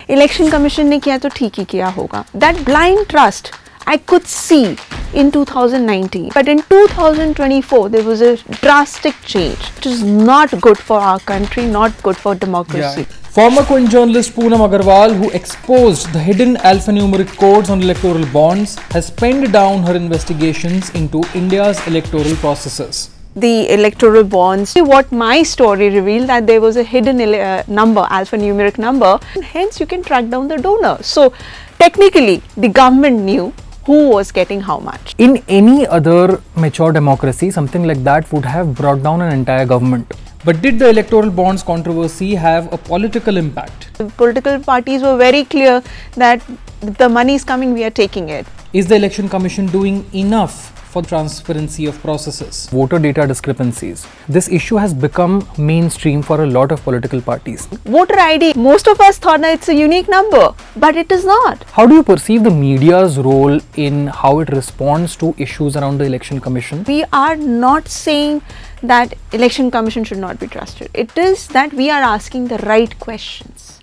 Election commission ने किया तो ठीक ही किया होगा. That blind trust I could see in 2019, but in 2024 there was a drastic change, which is not good for our country, not good for democracy. Yeah. Former Quint journalist Poonam Agarwal, who exposed the hidden alphanumeric codes on electoral bonds, has penned down her investigations into India's electoral processes. The electoral bonds, what my story revealed, that there was a hidden number, alphanumeric number, and hence you can track down the donor. So technically the government knew who was getting how much. In any other mature democracy, something like that would have brought down an entire government. But did the electoral bonds controversy have a political impact? The political parties were very clear that if the money is coming, we are taking it. Is the Election Commission doing enough for transparency of processes? Voter data discrepancies. This issue has become mainstream for a lot of political parties. Voter ID, most of us thought that it's a unique number, but it is not. How do you perceive the media's role in how it responds to issues around the Election Commission? We are not saying that Election Commission should not be trusted. It is that we are asking the right questions.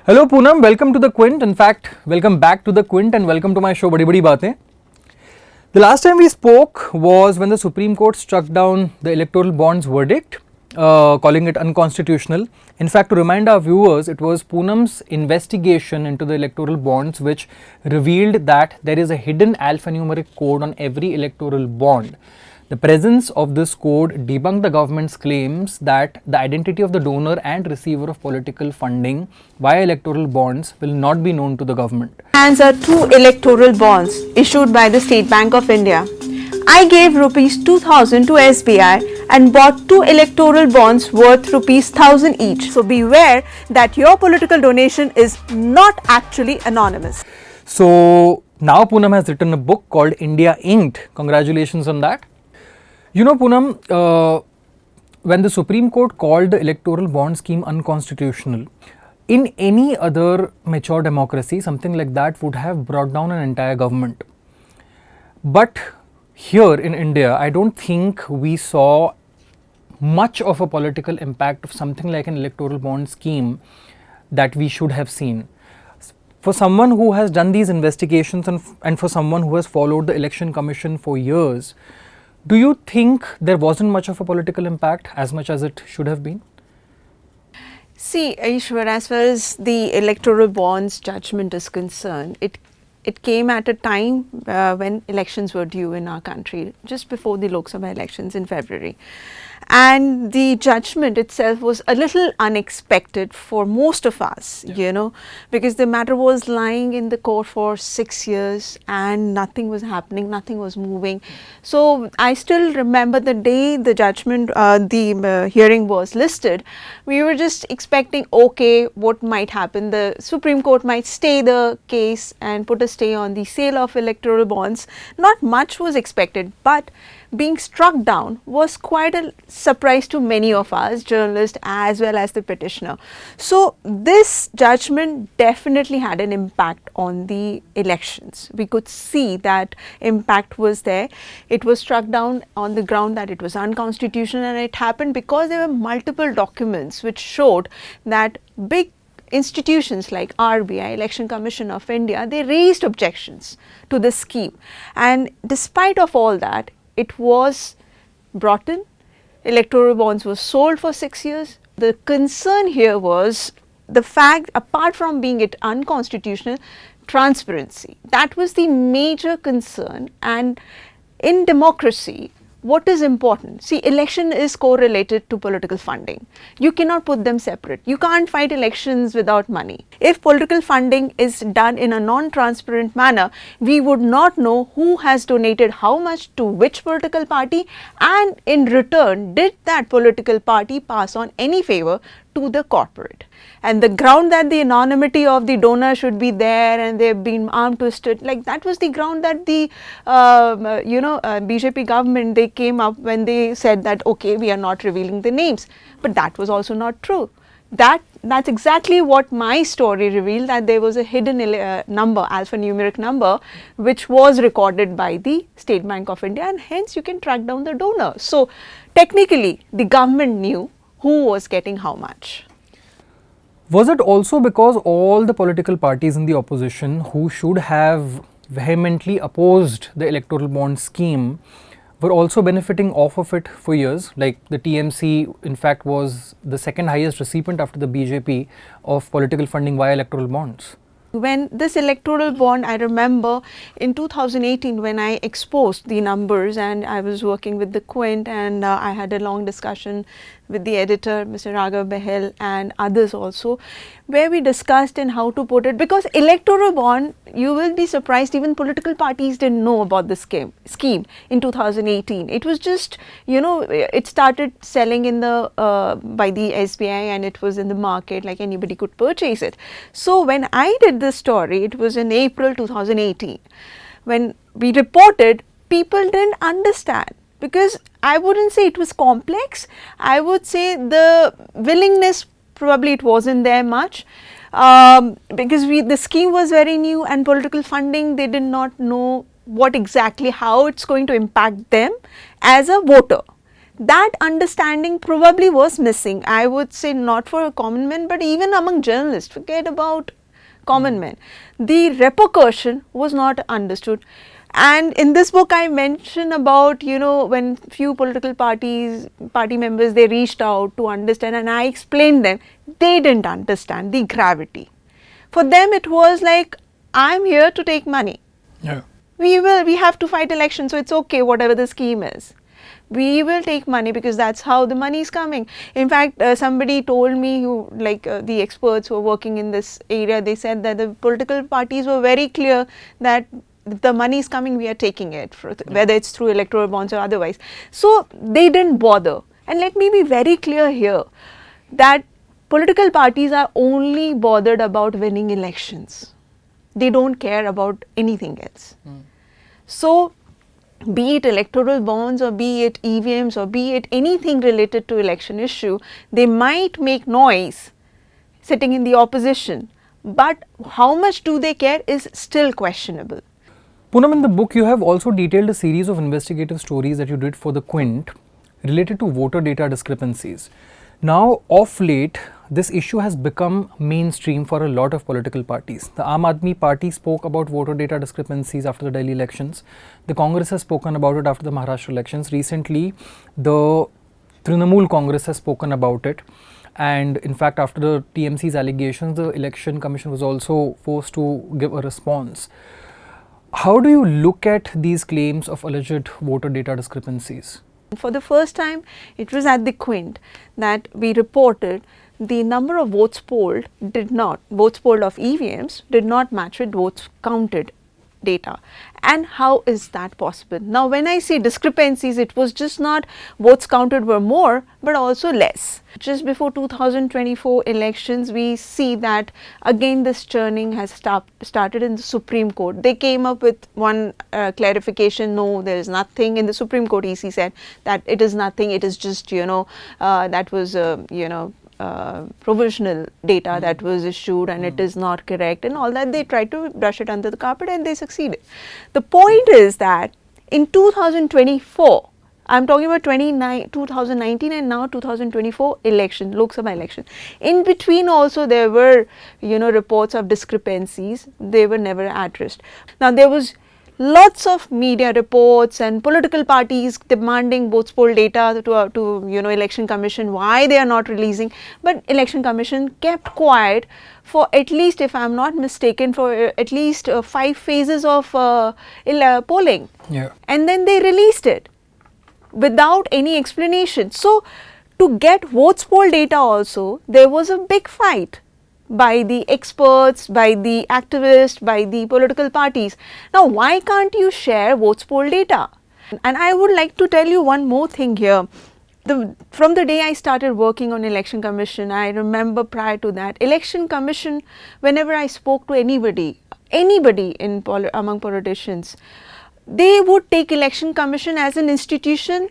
Hello Poonam, welcome to the Quint. In fact, welcome back to the Quint and welcome to my show Badi Badi Baatein. The last time we spoke was when the Supreme Court struck down the electoral bonds verdict, calling it unconstitutional. In fact, to remind our viewers, it was Poonam's investigation into the electoral bonds which revealed that there is a hidden alphanumeric code on every electoral bond. The presence of this code debunked the government's claims that the identity of the donor and receiver of political funding via electoral bonds will not be known to the government. Hands are two electoral bonds issued by the State Bank of India. I gave rupees 2000 to SBI and bought two electoral bonds worth rupees 1000 each. So beware that your political donation is not actually anonymous. So now Poonam has written a book called India Inked. Congratulations on that. You know Poonam, when the Supreme Court called the electoral bond scheme unconstitutional, in any other mature democracy, something like that would have brought down an entire government. But here in India, I don't think we saw much of a political impact of something like an electoral bond scheme that we should have seen. For someone who has done these investigations and for someone who has followed the Election Commission for years, do you think there wasn't much of a political impact as much as it should have been? See, Aishwar, as far as the electoral bonds judgment is concerned, it came at a time when elections were due in our country, just before the Lok Sabha elections in February. And the judgment itself was a little unexpected for most of us, you know, because the matter was lying in the court for 6 years and nothing was happening, nothing was moving. So I still remember the day the judgment, the hearing was listed, we were just expecting, okay, what might happen? The Supreme Court might stay the case and put a stay on the sale of electoral bonds. Not much was expected, but being struck down was quite a surprise to many of us, journalists as well as the petitioner. So this judgment definitely had an impact on the elections. We could see that impact was there. It was struck down on the ground that it was unconstitutional, and it happened because there were multiple documents which showed that big institutions like RBI, Election Commission of India, they raised objections to the scheme. And despite of all that, it was brought in, electoral bonds were sold for 6 years. The concern here was the fact, apart from being it unconstitutional, transparency. That was the major concern. And in democracy, what is important? See, election is correlated to political funding. You cannot put them separate. You can't fight elections without money. If political funding is done in a non-transparent manner, we would not know who has donated how much to which political party, and in return, did that political party pass on any favor to the corporate. And the ground that the anonymity of the donor should be there and they've been arm twisted, like that was the ground that the BJP government, they came up when they said that okay, we are not revealing the names, but that was also not true. That's exactly what my story revealed, that there was a hidden number, alphanumeric number, which was recorded by the State Bank of India, and hence you can track down the donor. So technically the government knew who was getting how much. Was it also because all the political parties in the opposition who should have vehemently opposed the electoral bond scheme were also benefiting off of it for years? Like the TMC, in fact, was the second highest recipient after the BJP of political funding via electoral bonds. When this electoral bond, I remember in 2018 when I exposed the numbers, and I was working with the Quint, and I had a long discussion with the editor, Mr. Raghav Behel, and others also, where we discussed in how to put it, because electoral bond, you will be surprised, even political parties didn't know about this scheme in 2018. It was just, it started selling in the by the SBI, and it was in the market, like anybody could purchase it. So when I did this story, it was in April 2018. When we reported, people didn't understand, because I wouldn't say it was complex. I would say the willingness, probably it wasn't there much, because the scheme was very new, and political funding, they did not know what exactly, how it's going to impact them as a voter. That understanding probably was missing. I would say not for a common man, but even among journalists, forget about common men. The repercussion was not understood. And in this book I mention about, when few political party members, they reached out to understand, and I explained them, they didn't understand the gravity. For them it was like, I'm here to take money. Yeah. We have to fight elections, so it's okay whatever the scheme is. We will take money because that's how the money is coming. In fact, somebody told me, who the experts who are working in this area, they said that the political parties were very clear that the money is coming, we are taking it, whether it's through electoral bonds or otherwise. So they didn't bother. And let me be very clear here, that political parties are only bothered about winning elections. They don't care about anything else. So be it electoral bonds, or be it EVMs, or be it anything related to election issue, they might make noise sitting in the opposition, but how much do they care is still questionable. Poonam, in the book you have also detailed a series of investigative stories that you did for the Quint related to voter data discrepancies. Now, of late, this issue has become mainstream for a lot of political parties. The Aam Aadmi Party spoke about voter data discrepancies after the Delhi elections. The Congress has spoken about it after the Maharashtra elections. Recently, the Trinamool Congress has spoken about it. And in fact, after the TMC's allegations, the Election Commission was also forced to give a response. How do you look at these claims of alleged voter data discrepancies? For the first time, it was at the Quint that we reported the number of votes polled of EVMs did not match with votes counted data. And how is that possible? Now, when I say discrepancies, it was just not votes counted were more, but also less. Just before 2024 elections, we see that again this churning has started in the Supreme Court. They came up with one clarification, no, there is nothing. In the Supreme Court, EC said that it is nothing, it is just, that was, provisional data that was issued, and it is not correct, and all that. They tried to brush it under the carpet, and they succeeded. The point is that in 2024, I'm talking about 2019 and now 2024 election, Lok Sabha election. In between also there were, reports of discrepancies. They were never addressed. Now there was lots of media reports and political parties demanding votes poll data to Election Commission, why they are not releasing, but Election Commission kept quiet for at least, if I am not mistaken, for at least 5 phases of polling. Yeah. And then they released it without any explanation. So to get votes poll data also, there was a big fight by the experts, by the activists, by the political parties. Now, why can't you share votes poll data? And I would like to tell you one more thing here. From the day I started working on Election Commission, I remember prior to that, Election Commission, whenever I spoke to anybody among politicians, they would take Election Commission as an institution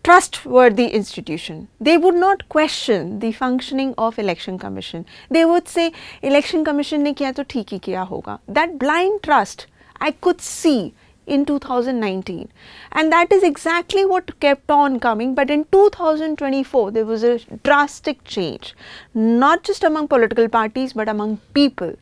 trustworthy institution. They would not question the functioning of election commission. They would say election commission ne kiya to theek hi kiya hoga. That blind trust I could see in 2019, and that is exactly what kept on coming. But in 2024 there was a drastic change, not just among political parties but among people.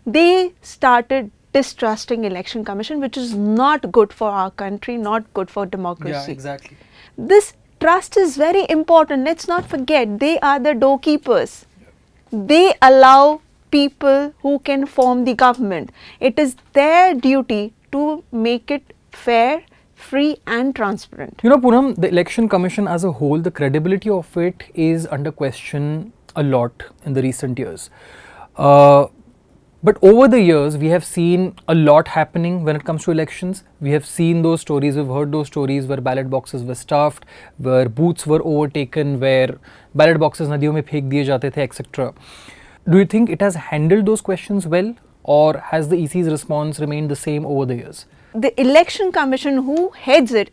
They started distrusting election commission, which is not good for our country, not good for democracy. Yeah, exactly. This trust is very important. Let's not forget, they are the doorkeepers. They allow people who can form the government. It is their duty to make it fair, free and transparent. You know, Poonam, the election commission as a whole, the credibility of it is under question a lot in the recent years. But over the years, we have seen a lot happening when it comes to elections. We have seen those stories, we've heard those stories where ballot boxes were stuffed, where booths were overtaken, where ballot boxes nadiyon mein phek diye jate the, etc. Do you think it has handled those questions well, or has the EC's response remained the same over the years? The election commission who heads it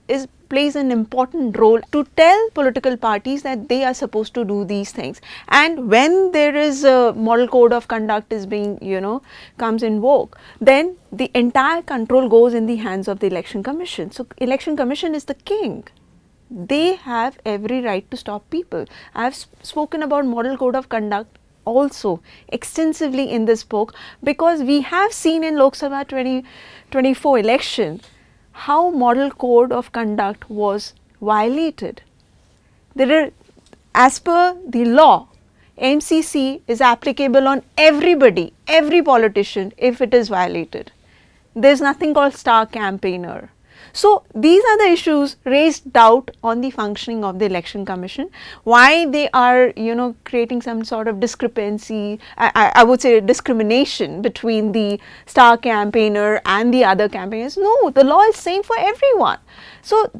plays an important role to tell political parties that they are supposed to do these things. And when there is a model code of conduct is being, comes in vogue, then the entire control goes in the hands of the election commission. So election commission is the king. They have every right to stop people. I have spoken about model code of conduct also extensively in this book, because we have seen in Lok Sabha 2024 election how model code of conduct was violated. As per the law, MCC is applicable on everybody, every politician if it is violated. There is nothing called star campaigner. So these are the issues raised doubt on the functioning of the election commission, why they are creating some sort of discrepancy, I would say discrimination between the star campaigner and the other campaigners. No, the law is same for everyone. So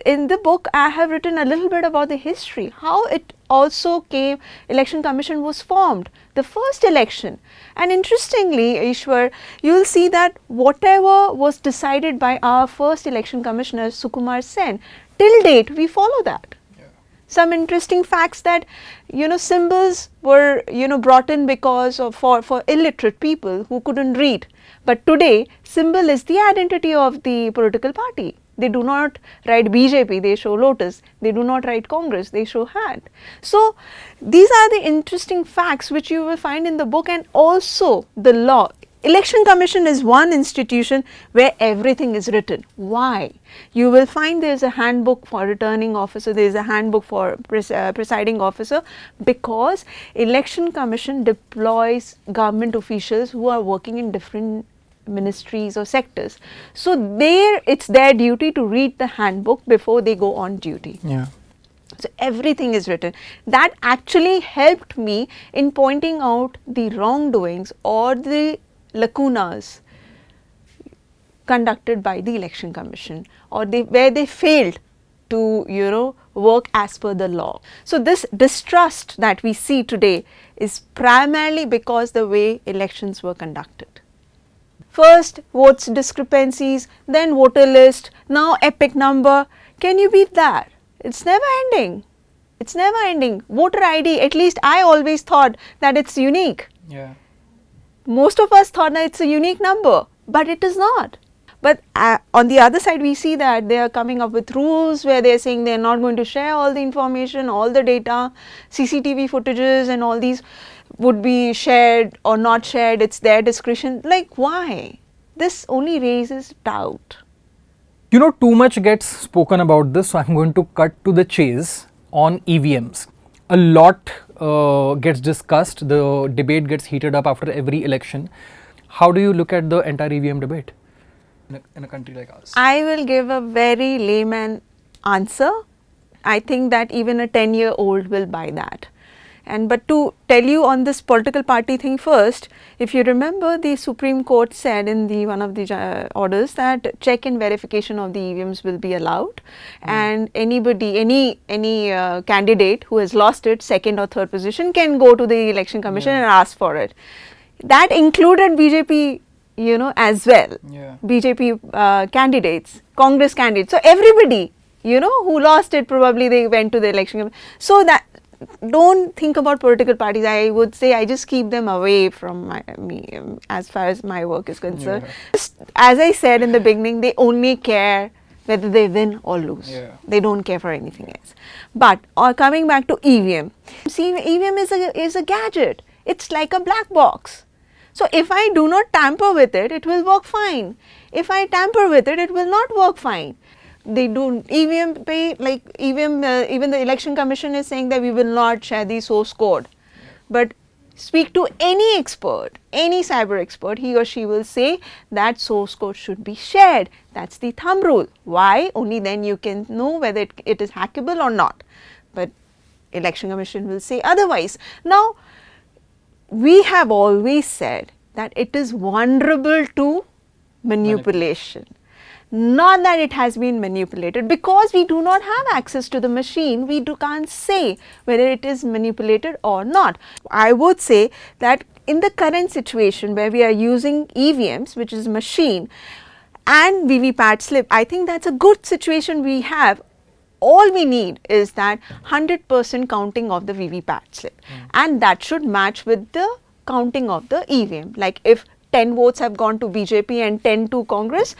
in the book I have written a little bit about the history, how it also came, election commission was formed, the first election. And interestingly, Ishwar, you will see that whatever was decided by our first election commissioner, Sukumar Sen, till date we follow that. Yeah. Some interesting facts that, symbols were, brought in because of for illiterate people who couldn't read. But today, symbol is the identity of the political party. They do not write BJP, they show lotus. They do not write Congress, they show hand. So these are the interesting facts which you will find in the book, and also the law. Election Commission is one institution where everything is written. Why? You will find there is a handbook for returning officer, there is a handbook for presiding officer, because Election Commission deploys government officials who are working in different ministries or sectors. So it's their duty to read the handbook before they go on duty. Yeah. So everything is written. That actually helped me in pointing out the wrongdoings or the lacunas conducted by the election commission, or where they failed to work as per the law. So this distrust that we see today is primarily because the way elections were conducted. First votes discrepancies, then voter list, now epic number. Can you beat that? It's never ending. It's never ending. Voter ID, at least I always thought that it's unique. Yeah. Most of us thought that it's a unique number, but it is not. But on the other side, we see that they are coming up with rules where they are saying they are not going to share all the information, all the data, CCTV footages and all these would be shared or not shared. It's their discretion. Like, why? This only raises doubt. Too much gets spoken about this, so I'm going to cut to the chase on EVMs. A lot gets discussed, the debate gets heated up after every election. How do you look at the entire EVM debate in a country like ours? I will give a very layman answer. I think that even a 10-year-old will buy that. But to tell you on this political party thing first, if you remember, the Supreme Court said in one of the orders that check and verification of the EVMs will be allowed, and anybody, any candidate who has lost it, second or third position, can go to the election commission and ask for it. That included BJP, as well. Yeah. BJP candidates, Congress candidates. So everybody You know, who lost it, probably they went to the election. So that, don't think about political parties. I would say I just keep them away from me as far as my work is concerned. Just, as I said in the beginning, they only care whether they win or lose. They don't care for anything else. But coming back to EVM, see, EVM is a gadget. It's like a black box. So if I do not tamper with it, it will work fine. If I tamper with it, it will not work fine. They do EVM pay, like EVM, even the election commission is saying that we will not share the source code. But speak to any expert, any cyber expert, he or she will say that source code should be shared. That's the thumb rule. Why? Only then you can know whether it is hackable or not. But election commission will say otherwise. Now, we have always said that it is vulnerable to manipulation. Not that it has been manipulated, because we do not have access to the machine, we can't say whether it is manipulated or not. I would say that in the current situation where we are using EVMs, which is machine, and VVPAT slip, I think that's a good situation we have. All we need is that 100% counting of the VVPAT slip, and that should match with the counting of the EVM. Like if 10 votes have gone to BJP and 10 to Congress,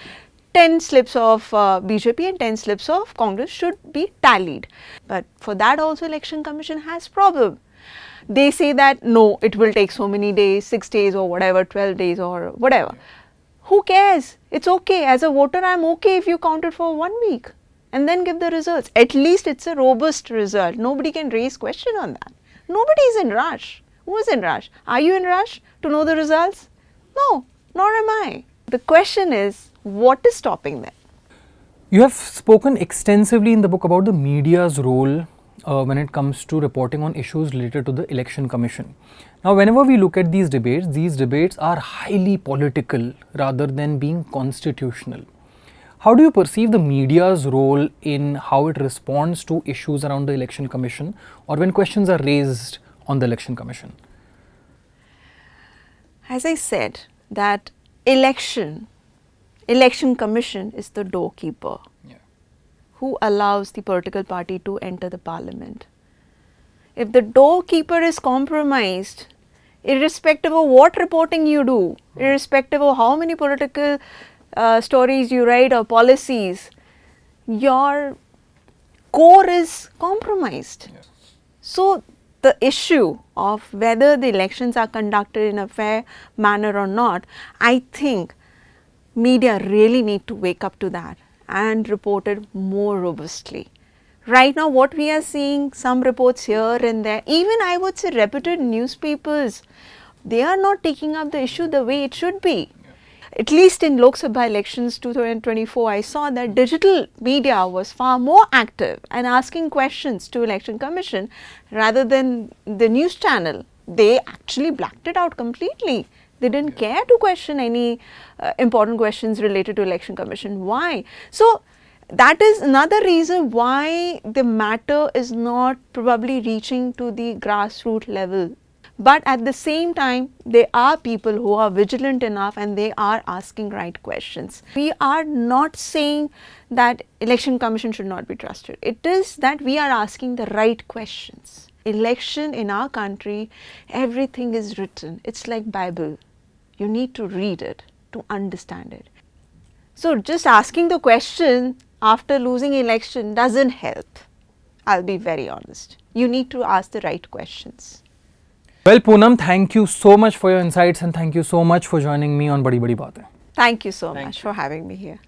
10 slips of BJP and 10 slips of Congress should be tallied. But for that also election commission has problem. They say that no, it will take so many days, 6 days or whatever, 12 days or whatever. Who cares? It's okay. As a voter, I'm okay if you count it for 1 week and then give the results. At least it's a robust result. Nobody can raise question on that. Nobody is in rush. Who is in rush? Are you in rush to know the results? No, nor am I. The question is, what is stopping them? You have spoken extensively in the book about the media's role when it comes to reporting on issues related to the election commission. Now, whenever we look at these debates are highly political rather than being constitutional. How do you perceive the media's role in how it responds to issues around the election commission, or when questions are raised on the election commission? As I said, that election commission is the doorkeeper who allows the political party to enter the parliament. If the doorkeeper is compromised, irrespective of what reporting you do, irrespective of how many political stories you write or policies, your core is compromised. So the issue of whether the elections are conducted in a fair manner or not, I think media really need to wake up to that and report it more robustly. Right now what we are seeing, some reports here and there, even I would say reputed newspapers, they are not taking up the issue the way it should be. At least in Lok Sabha elections 2024, I saw that digital media was far more active and asking questions to election commission rather than the news channel. They actually blacked it out completely. They didn't care to question any important questions related to election commission. Why? So that is another reason why the matter is not probably reaching to the grassroots level. But at the same time, there are people who are vigilant enough and they are asking right questions. We are not saying that election commission should not be trusted. It is that we are asking the right questions. Election in our country, everything is written. It's like Bible. You need to read it to understand it. So just asking the question after losing election doesn't help. I'll be very honest. You need to ask the right questions. Well, Poonam, thank you so much for your insights and thank you so much for joining me on Badi Badi Baatein. Thank you so much for having me here.